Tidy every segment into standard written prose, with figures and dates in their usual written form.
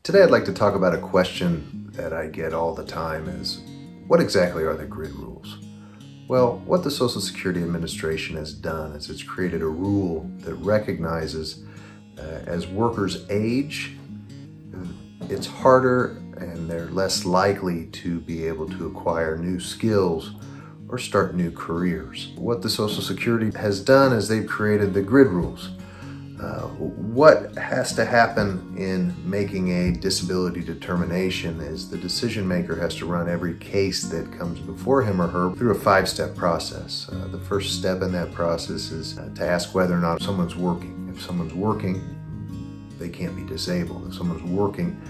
Today I'd like to talk about a question that I get all the time is, what exactly are the grid rules? Well, what the Social Security Administration has done is it's created a rule that recognizes as workers age, it's harder and they're less likely to be able to acquire new skills or start new careers. What the Social Security has done is they've created the grid rules. What has to happen in making a disability determination is the decision maker has to run every case that comes before him or her through a 5-step process. The first step in that process is to ask whether or not someone's working. If someone's working, they can't be disabled. If someone's working,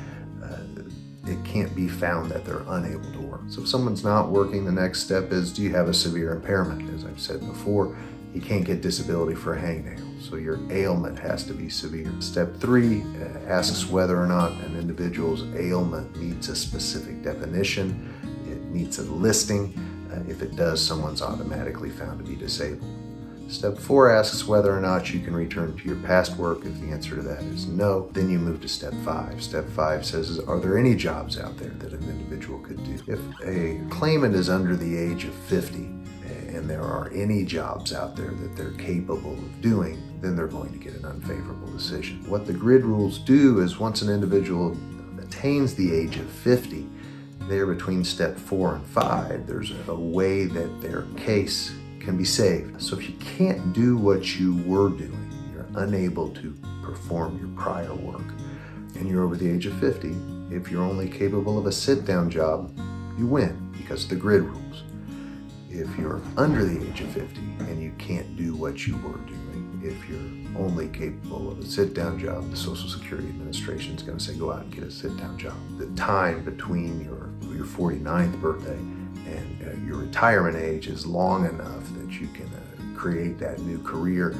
it can't be found that they're unable to work. So if someone's not working, the next step is, do you have a severe impairment? As I've said before, you can't get disability for a hangnail, so your ailment has to be severe. Step 3 asks whether or not an individual's ailment meets a specific definition, it meets a listing. If it does, someone's automatically found to be disabled. Step 4 asks whether or not you can return to your past work. If the answer to that is no, then you move to Step 5. Step 5 says, are there any jobs out there that an individual could do? If a claimant is under the age of 50, and there are any jobs out there that they're capable of doing, then they're going to get an unfavorable decision. What the grid rules do is once an individual attains the age of 50, there between Step 4 and 5, there's a way that their case can be saved. So if you can't do what you were doing, you're unable to perform your prior work, and you're over the age of 50, if you're only capable of a sit-down job, you win because of the grid rules. If you're under the age of 50 and you can't do what you were doing, if you're only capable of a sit-down job, the Social Security Administration is going to say, go out and get a sit-down job. The time between your 49th birthday and your retirement age is long enough that you can create that new career,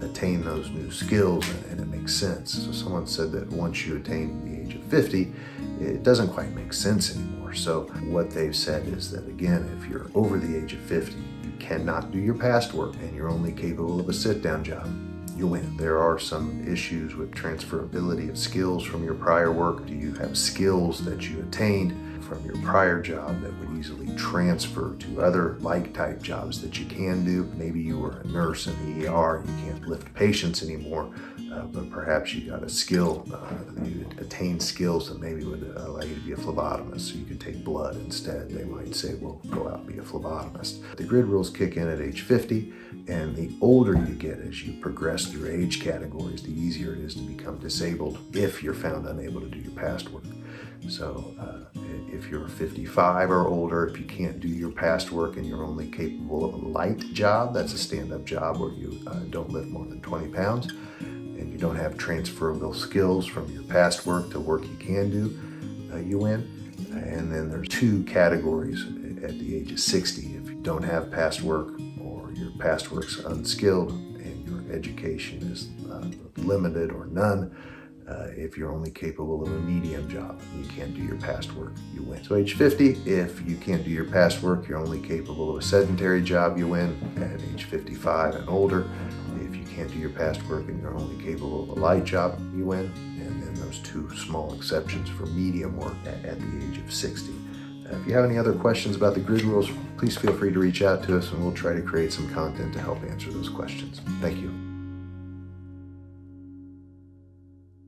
attain those new skills, and it makes sense. So someone said that once you attain the age of 50, it doesn't quite make sense anymore. So what they've said is that, again, if you're over the age of 50, you cannot do your past work and you're only capable of a sit-down job, you win. There are some issues with transferability of skills from your prior work. Do you have skills that you attained from your prior job that would easily transfer to other like-type jobs that you can do? Maybe you were a nurse in the ER, you can't lift patients anymore, but perhaps you got a skill, you attained skills that maybe would allow you to be a phlebotomist, so you could take blood instead. They might say, well, go out and be a phlebotomist. The grid rules kick in at age 50, and the older you get as you progress through age categories, the easier it is to become disabled if you're found unable to do your past work. So if you're 55 or older, if you can't do your past work and you're only capable of a light job, that's a stand-up job where you don't lift more than 20 pounds, and you don't have transferable skills from your past work to work you can do, you win. And then there's 2 categories at the age of 60. If you don't have past work, or your past work's unskilled and your education is limited or none, if you're only capable of a medium job, you can't do your past work, you win. So age 50, if you can't do your past work, you're only capable of a sedentary job, you win. At age 55 and older, if you can't do your past work and you're only capable of a light job, you win. And then those 2 small exceptions for medium work at the age of 60. If you have any other questions about the grid rules, please feel free to reach out to us and we'll try to create some content to help answer those questions. Thank you.